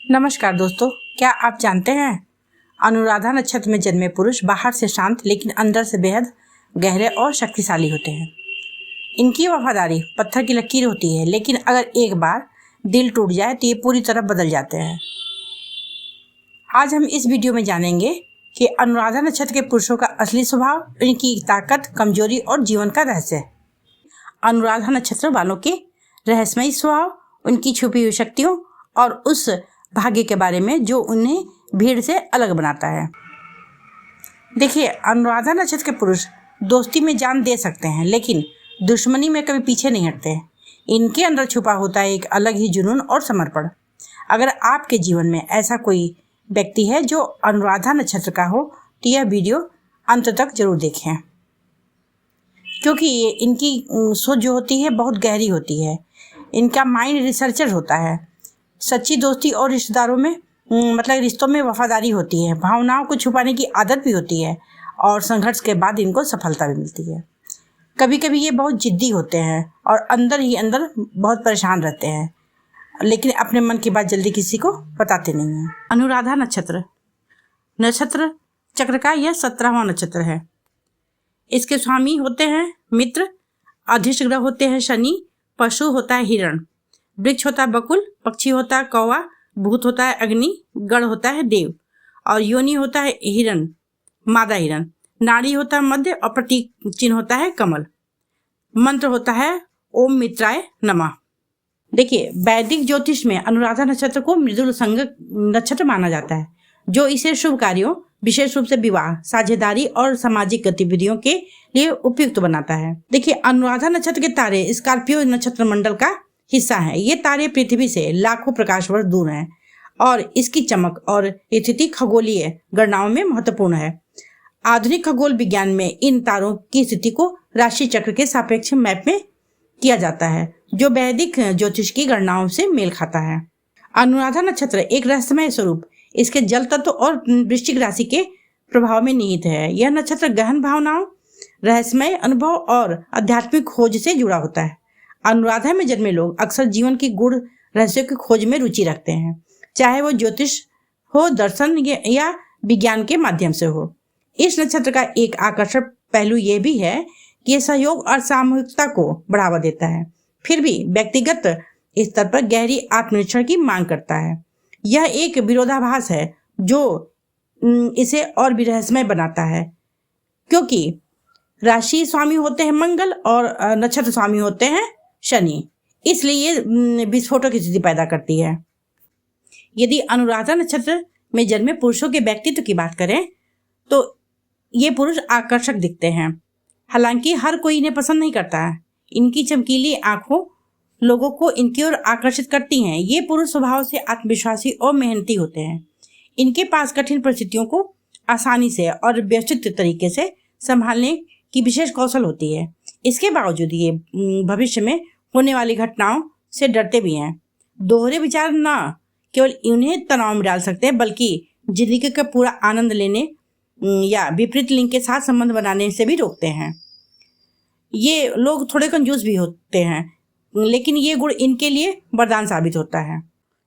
नमस्कार दोस्तों, क्या आप जानते हैं अनुराधा नक्षत्र में जन्मे पुरुष बाहर से शांत लेकिन अंदर से बेहद गहरे और शक्तिशाली होते हैं। इनकी वफादारी पत्थर की लकीर होती है, लेकिन अगर एक बार दिल टूट जाए तो ये पूरी तरह बदल जाते हैं। आज हम इस वीडियो में जानेंगे कि अनुराधा नक्षत्र के पुरुषों का असली स्वभाव, इनकी ताकत, कमजोरी और जीवन का रहस्य। अनुराधा नक्षत्र वालों के रहस्यमयी स्वभाव, उनकी छुपी हुई शक्तियों और उस भाग्य के बारे में जो उन्हें भीड़ से अलग बनाता है। देखिए, अनुराधा नक्षत्र के पुरुष दोस्ती में जान दे सकते हैं, लेकिन दुश्मनी में कभी पीछे नहीं हटते। इनके अंदर छुपा होता है एक अलग ही जुनून और समर्पण। अगर आपके जीवन में ऐसा कोई व्यक्ति है जो अनुराधा नक्षत्र का हो तो यह वीडियो अंत तक जरूर देखें, क्योंकि ये इनकी सोच जो होती है बहुत गहरी होती है। इनका माइंड रिसर्चर होता है। सच्ची दोस्ती और रिश्तेदारों में रिश्तों में वफादारी होती है। भावनाओं को छुपाने की आदत भी होती है और संघर्ष के बाद इनको सफलता भी मिलती है। कभी कभी ये बहुत जिद्दी होते हैं और अंदर ही अंदर बहुत परेशान रहते हैं, लेकिन अपने मन की बात जल्दी किसी को बताते नहीं हैं। अनुराधा नक्षत्र चक्र का यह 17वां नक्षत्र है। इसके स्वामी होते हैं मित्र, अधीश ग्रह होते हैं शनि, पशु होता है हिरण, वृक्ष होता है बकुल, पक्षी होता है कौवा, भूत होता है अग्नि, गण होता है देव और योनि होता है हिरण, मादा हिरण, नाड़ी होता है मध्य और प्रतीक चिन्ह होता है कमल। मंत्र होता है ओम मित्राय नमः। देखिए, वैदिक ज्योतिष में अनुराधा नक्षत्र को मृदुल संग नक्षत्र माना जाता है, जो इसे शुभ कार्यों, विशेष रूप से विवाह, साझेदारी और सामाजिक गतिविधियों के लिए उपयुक्त बनाता है। देखिए, अनुराधा नक्षत्र के तारे स्कॉर्पियो नक्षत्र मंडल का हिस्सा है। ये तारे पृथ्वी से लाखों प्रकाश वर्ष दूर हैं और इसकी चमक और स्थिति खगोलीय गणनाओं में महत्वपूर्ण है। आधुनिक खगोल विज्ञान में इन तारों की स्थिति को राशि चक्र के सापेक्ष मैप में किया जाता है, जो वैदिक ज्योतिष की गणनाओं से मेल खाता है। अनुराधा नक्षत्र एक रहस्यमय स्वरूप इसके जल तत्व और वृश्चिक राशि के प्रभाव में निहित है। यह नक्षत्र गहन भावनाओं, रहस्यमय अनुभव और आध्यात्मिक खोज से जुड़ा होता है। अनुराधा में जन्मे लोग अक्सर जीवन की गूढ़ रहस्यों की खोज में रुचि रखते हैं, चाहे वो ज्योतिष हो, दर्शन या विज्ञान के माध्यम से हो। इस नक्षत्र का एक आकर्षक पहलू ये भी है कि ये सहयोग और सामूहिकता को बढ़ावा देता है, फिर भी व्यक्तिगत स्तर पर गहरी आत्मनिरीक्षण की मांग करता है। यह एक विरोधाभास है जो इसे और भी रहस्यमय बनाता है, क्योंकि राशि स्वामी होते हैं मंगल और नक्षत्र स्वामी होते हैं शनि, इसलिए ये विस्फोटों की स्थिति पैदा करती है। यदि अनुराधा नक्षत्र में जन्मे पुरुषों के व्यक्तित्व की बात करें तो ये पुरुष आकर्षक दिखते हैं, हालांकि हर कोई इन्हें पसंद नहीं करता है। इनकी चमकीली आंखों लोगों को इनकी ओर आकर्षित करती हैं। ये पुरुष स्वभाव से आत्मविश्वासी और मेहनती होते हैं। इनके पास कठिन परिस्थितियों को आसानी से और व्यवस्थित तरीके से संभालने की विशेष कौशल होती है। इसके बावजूद ये भविष्य में होने वाली घटनाओं से डरते भी हैं। दोहरे विचार न केवल उन्हें तनाव में डाल सकते हैं, बल्कि जिंदगी का पूरा आनंद लेने या विपरीत लिंग के साथ संबंध बनाने से भी रोकते हैं। ये लोग थोड़े कंजूस भी होते हैं, लेकिन ये गुण इनके लिए वरदान साबित होता है।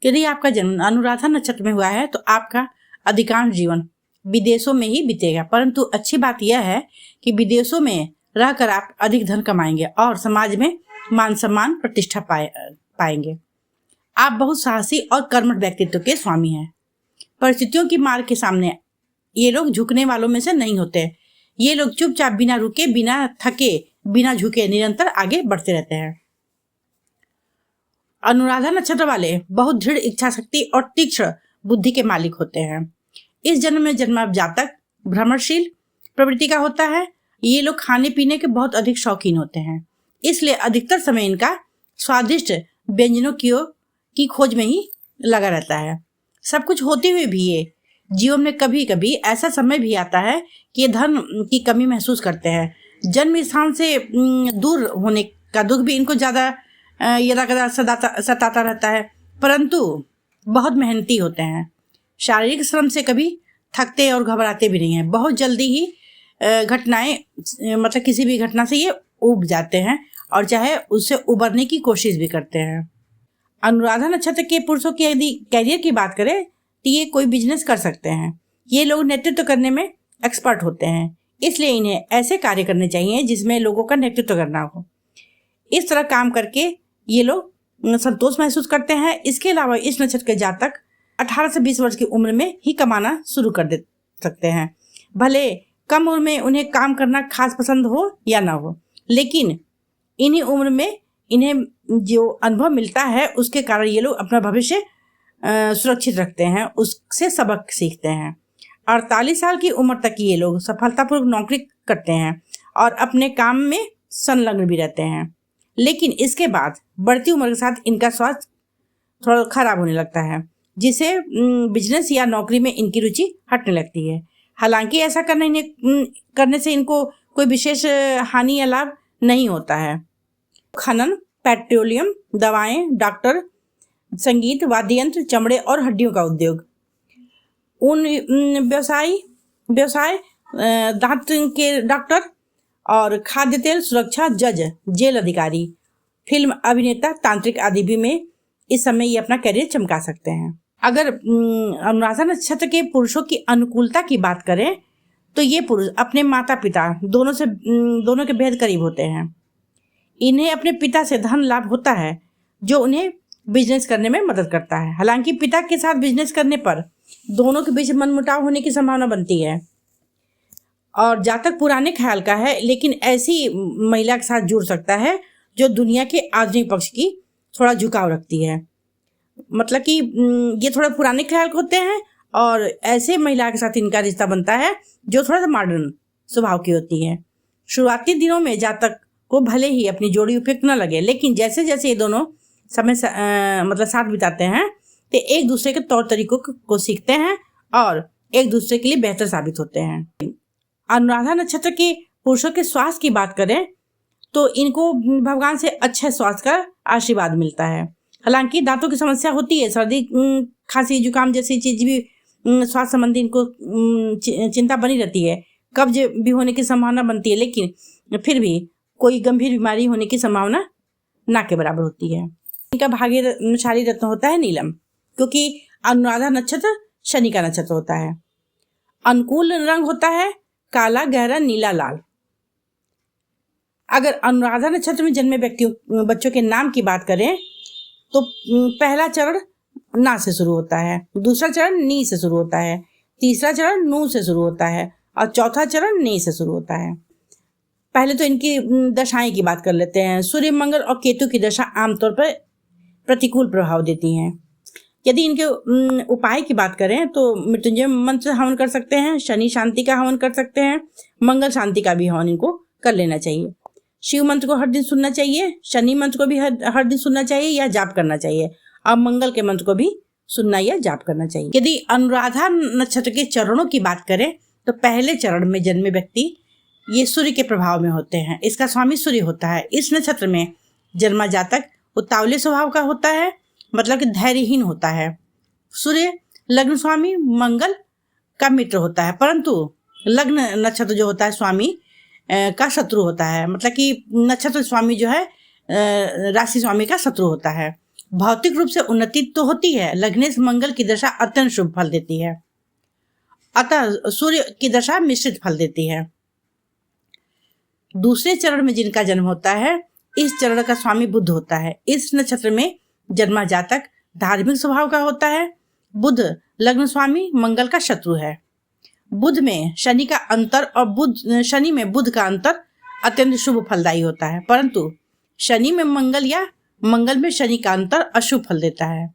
यदि आपका जन्म अनुराधा नक्षत्र में हुआ है तो आपका अधिकांश जीवन विदेशों में ही बीतेगा, परंतु अच्छी बात यह है कि विदेशों में रहकर आप अधिक धन कमाएंगे और समाज में मान सम्मान, प्रतिष्ठा पाएंगे। आप बहुत साहसी और कर्मठ व्यक्तित्व के स्वामी हैं। परिस्थितियों की मार के सामने ये लोग झुकने वालों में से नहीं होते। ये लोग चुपचाप, बिना रुके, बिना थके, बिना झुके निरंतर आगे बढ़ते रहते हैं। अनुराधा नक्षत्र वाले बहुत दृढ़ इच्छा शक्ति और तीक्ष्ण बुद्धि के मालिक होते हैं। इस जन्म में जन्मा जातक भ्रमणशील प्रवृत्ति का होता है। ये लोग खाने पीने के बहुत अधिक शौकीन होते हैं, इसलिए अधिकतर समय इनका स्वादिष्ट व्यंजनों की खोज में ही लगा रहता है। सब कुछ होते हुए भी ये जीवन में कभी कभी ऐसा समय भी आता है कि ये धन की कमी महसूस करते हैं। जन्म स्थान से दूर होने का दुख भी इनको ज़्यादा सताता रहता है, परंतु बहुत मेहनती होते हैं। शारीरिक श्रम से कभी थकते और घबराते भी नहीं हैं। बहुत जल्दी ही घटनाएं किसी भी घटना से ये उब जाते हैं और चाहे उससे उबरने की कोशिश भी करते हैं। अनुराधा नक्षत्र के पुरुषों की यदि कैरियर की बात करें तो ये कोई बिजनेस कर सकते हैं। ये लोग नेतृत्व करने में एक्सपर्ट होते हैं, इसलिए इन्हें ऐसे कार्य करने चाहिए जिसमें लोगों का नेतृत्व करना हो। इस तरह काम करके ये लोग संतोष महसूस करते हैं। इसके अलावा इस नक्षत्र के जातक 18 से 20 वर्ष की उम्र में ही कमाना शुरू कर दे सकते हैं। भले कम उम्र में उन्हें काम करना खास पसंद हो या ना हो, लेकिन इन्हीं उम्र में इन्हें जो अनुभव मिलता है उसके कारण ये लोग अपना भविष्य सुरक्षित रखते हैं, उससे सबक सीखते हैं। 48 साल की उम्र तक ये लोग सफलतापूर्वक नौकरी करते हैं और अपने काम में संलग्न भी रहते हैं, लेकिन इसके बाद बढ़ती उम्र के साथ इनका स्वास्थ्य थोड़ा खराब होने लगता है, जिससे बिजनेस या नौकरी में इनकी रुचि हटने लगती है। हालांकि ऐसा करने से इनको कोई विशेष हानि या लाभ नहीं होता है। खनन, पेट्रोलियम, दवाएं, डॉक्टर, संगीत, वाद्य यंत्र, चमड़े और हड्डियों का उद्योग, उन व्यवसाय, दांत के डॉक्टर और खाद्य तेल, सुरक्षा, जज, जेल अधिकारी, फिल्म अभिनेता, तांत्रिक आदि भी में इस समय ये अपना करियर चमका सकते हैं। अगर अनुराधा नक्षत्र के पुरुषों की अनुकूलता की बात करें तो ये पुरुष अपने माता पिता दोनों के बेहद करीब होते हैं। इन्हें अपने पिता से धन लाभ होता है जो उन्हें बिजनेस करने में मदद करता है। हालांकि पिता के साथ बिजनेस करने पर दोनों के बीच मनमुटाव होने की संभावना बनती है और जातक पुराने ख्याल का है, लेकिन ऐसी महिला के साथ जुड़ सकता है जो दुनिया के आधुनिक पक्ष की थोड़ा झुकाव रखती है। मतलब कि ये थोड़ा पुराने ख्याल के होते हैं और ऐसे महिला के साथ इनका रिश्ता बनता है जो थोड़ा सा मॉडर्न स्वभाव की होती है। शुरुआती दिनों में जातक को भले ही अपनी जोड़ी उपयुक्त न लगे, लेकिन जैसे जैसे ये दोनों समय साथ बिताते हैं तो एक दूसरे के तौर तरीकों को सीखते हैं और एक दूसरे के लिए बेहतर साबित होते हैं। अनुराधा नक्षत्र के पुरुषों के स्वास्थ्य की बात करें तो इनको भगवान से अच्छे स्वास्थ्य का आशीर्वाद मिलता है। हालांकि दांतों की समस्या होती है, सर्दी, खांसी, जुकाम जैसी चीज भी स्वास्थ्य संबंधी इनको चिंता बनी रहती है, कब्ज भी होने की संभावना बनती है, लेकिन फिर भी कोई गंभीर बीमारी होने की संभावना ना के बराबर होती है। इनका भाग्यशाली रत्न होता है नीलम, क्योंकि अनुराधा नक्षत्र शनि का नक्षत्र होता है। अनुकूल रंग होता है काला, गहरा नीला, लाल। अगर अनुराधा नक्षत्र में जन्मे बच्चों के नाम की बात करें तो पहला चरण ना से शुरू होता है, दूसरा चरण नी से शुरू होता है, तीसरा चरण नू से शुरू होता है और चौथा चरण नी से शुरू होता है। पहले तो इनकी दशाएं की बात कर लेते हैं। सूर्य, मंगल और केतु की दशा आमतौर पर प्रतिकूल प्रभाव देती हैं। यदि इनके उपाय की बात करें तो मृत्युंजय मंत्र हवन कर सकते हैं, शनि शांति का हवन कर सकते हैं, मंगल शांति का भी हवन इनको कर लेना चाहिए। शिव मंत्र को हर दिन सुनना चाहिए, शनि मंत्र को भी हर दिन सुनना चाहिए या जाप करना चाहिए, और मंगल के मंत्र को भी सुनना या जाप करना चाहिए। यदि अनुराधा नक्षत्र के चरणों की बात करें तो पहले चरण में जन्मे व्यक्ति ये सूर्य के प्रभाव में होते हैं। इसका स्वामी सूर्य होता है। इस नक्षत्र में जन्मा जातक उतावले स्वभाव का होता है, मतलब कि धैर्यहीन होता है। सूर्य लग्न स्वामी मंगल का मित्र होता है, परंतु लग्न नक्षत्र जो होता है स्वामी का शत्रु होता है। मतलब कि नक्षत्र स्वामी जो है राशि स्वामी का शत्रु होता है। भौतिक रूप से उन्नति तो होती है, लग्नेश मंगल की दशा अत्यंत शुभ फल देती है, अतः सूर्य की दशा मिश्रित फल देती है। दूसरे चरण में जिनका जन्म होता है, इस चरण का स्वामी बुध होता है। इस नक्षत्र में जन्मा जातक धार्मिक स्वभाव का होता है। बुध लग्न स्वामी मंगल का शत्रु है। बुध में शनि का अंतर और शनि में बुध का अंतर अत्यंत शुभ फलदायी होता है, परंतु शनि में मंगल या मंगल में शनि का अंतर अशुभ फल देता है।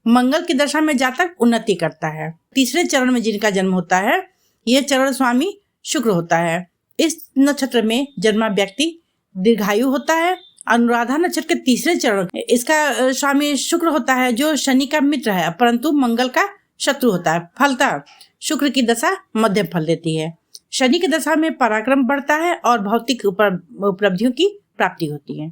मंगल की दशा में जातक उन्नति करता है। तीसरे चरण में जिनका जन्म होता है, यह चरण स्वामी शुक्र होता है। इस नक्षत्र में जन्मा व्यक्ति दीर्घायु होता है। अनुराधा नक्षत्र के तीसरे चरण इसका स्वामी शुक्र होता है जो शनि का मित्र है, परंतु मंगल का शत्रु होता है। फलतः शुक्र की दशा मध्यम फल देती है। शनि की दशा में पराक्रम बढ़ता है और भौतिक उपलब्धियों की प्राप्ति होती है।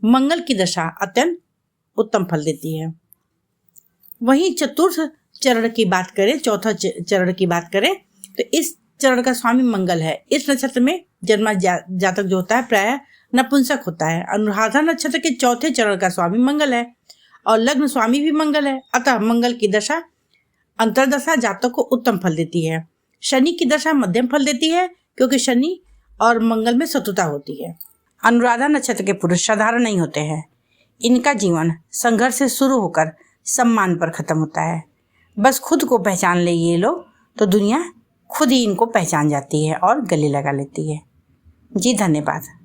मंगल की दशा अत्यंत उत्तम फल देती है। वहीं चतुर्थ चरण की बात करें, चौथा चरण की बात करें तो इस चरण का स्वामी मंगल है। इस नक्षत्र में जन्मा जातक जो होता है प्रायः नपुंसक होता है। अनुराधा नक्षत्र के चौथे चरण का स्वामी मंगल है। और लग्न स्वामी भी मंगल है, अतः मंगल की दशा अंतर्दशा जातक को उत्तम फल देती है। शनि की दशा मध्यम फल देती है, क्योंकि शनि और मंगल में शत्रुता होती है। अनुराधा नक्षत्र के पुरुष साधारण नहीं होते हैं। इनका जीवन संघर्ष से शुरू होकर सम्मान पर खत्म होता है। बस खुद को पहचान ले ये लोग तो दुनिया खुद ही इनको पहचान जाती है और गले लगा लेती है। जी धन्यवाद।